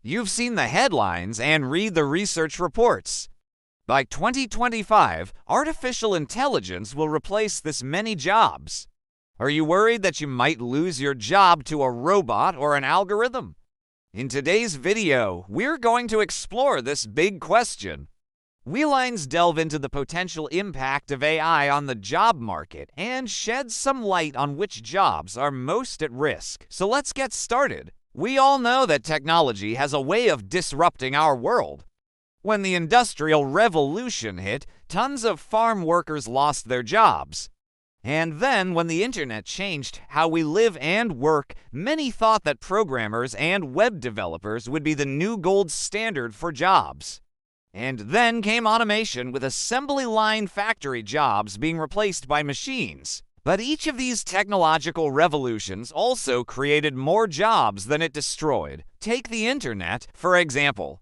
You've seen the headlines and read the research reports. By 2025, artificial intelligence will replace this many jobs. Are you worried that you might lose your job to a robot or an algorithm? In today's video, we're going to explore this big question. We'll delve into the potential impact of AI on the job market and shed some light on which jobs are most at risk. So let's get started. We all know that technology has a way of disrupting our world. When the Industrial Revolution hit, tons of farm workers lost their jobs. And then, when the internet changed how we live and work, many thought that programmers and web developers would be the new gold standard for jobs. And then came automation, with assembly line factory jobs being replaced by machines. But each of these technological revolutions also created more jobs than it destroyed. Take the internet, for example.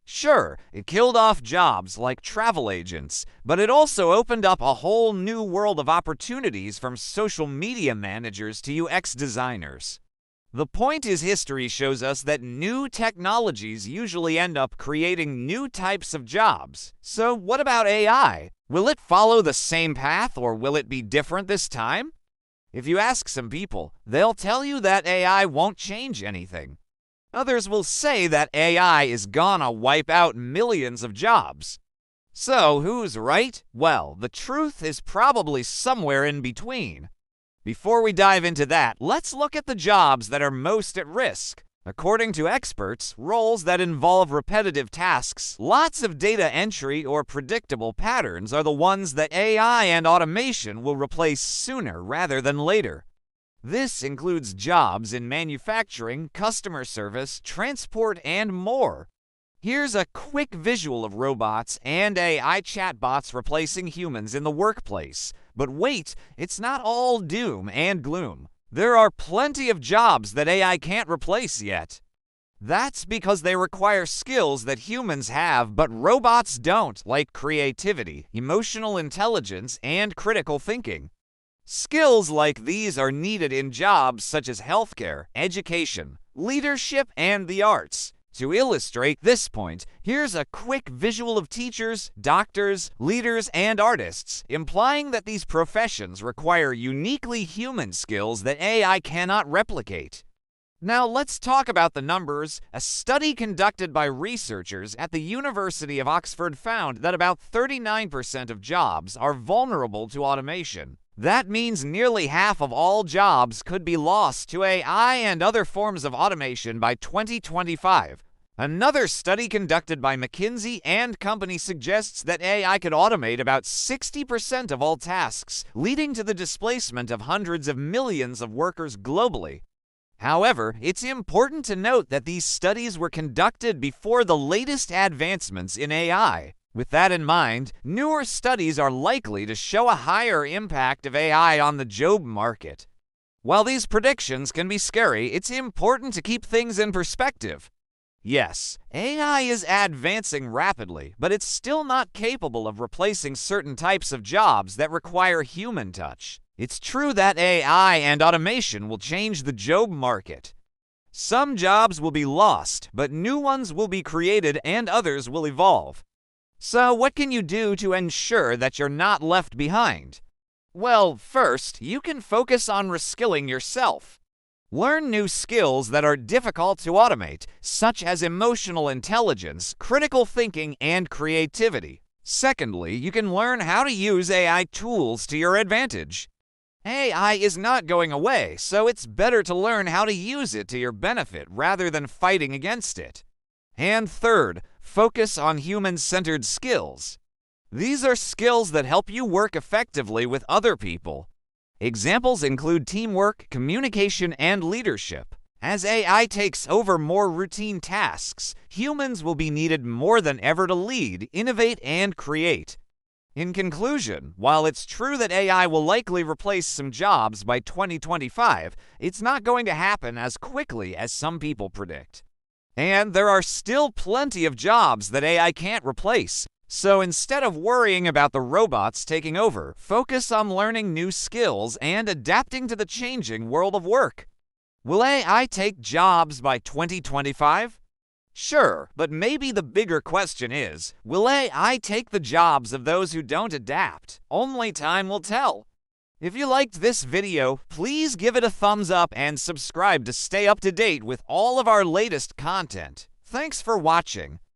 Sure, it killed off jobs like travel agents, but it also opened up a whole new world of opportunities, from social media managers to UX designers. The point is, history shows us that new technologies usually end up creating new types of jobs. So what about AI? Will it follow the same path, or will it be different this time? If you ask some people, they'll tell you that AI won't change anything. Others will say that AI is gonna wipe out millions of jobs. So who's right? Well, the truth is probably somewhere in between. Before we dive into that, let's look at the jobs that are most at risk. According to experts, roles that involve repetitive tasks, lots of data entry, or predictable patterns are the ones that AI and automation will replace sooner rather than later. This includes jobs in manufacturing, customer service, transport, and more. Here's a quick visual of robots and AI chatbots replacing humans in the workplace. But wait, it's not all doom and gloom. There are plenty of jobs that AI can't replace yet. That's because they require skills that humans have but robots don't, like creativity, emotional intelligence, and critical thinking. Skills like these are needed in jobs such as healthcare, education, leadership, and the arts. To illustrate this point, here's a quick visual of teachers, doctors, leaders, and artists, implying that these professions require uniquely human skills that AI cannot replicate. Now let's talk about the numbers. A study conducted by researchers at the University of Oxford found that about 39% of jobs are vulnerable to automation. That means nearly half of all jobs could be lost to AI and other forms of automation by 2025. Another study conducted by McKinsey & Company suggests that AI could automate about 60% of all tasks, leading to the displacement of hundreds of millions of workers globally. However, it's important to note that these studies were conducted before the latest advancements in AI. With that in mind, newer studies are likely to show a higher impact of AI on the job market. While these predictions can be scary, it's important to keep things in perspective. Yes, AI is advancing rapidly, but it's still not capable of replacing certain types of jobs that require human touch. It's true that AI and automation will change the job market. Some jobs will be lost, but new ones will be created and others will evolve. So what can you do to ensure that you're not left behind? Well, first, you can focus on reskilling yourself. Learn new skills that are difficult to automate, such as emotional intelligence, critical thinking, and creativity. Secondly, you can learn how to use AI tools to your advantage. AI is not going away, so it's better to learn how to use it to your benefit rather than fighting against it. And third, focus on human-centered skills. These are skills that help you work effectively with other people. Examples include teamwork, communication, and leadership. As AI takes over more routine tasks, humans will be needed more than ever to lead, innovate, and create. In conclusion, while it's true that AI will likely replace some jobs by 2025, it's not going to happen as quickly as some people predict. And there are still plenty of jobs that AI can't replace. So instead of worrying about the robots taking over, focus on learning new skills and adapting to the changing world of work. Will AI take jobs by 2025? Sure, but maybe the bigger question is, will AI take the jobs of those who don't adapt? Only time will tell. If you liked this video, please give it a thumbs up and subscribe to stay up to date with all of our latest content. Thanks for watching.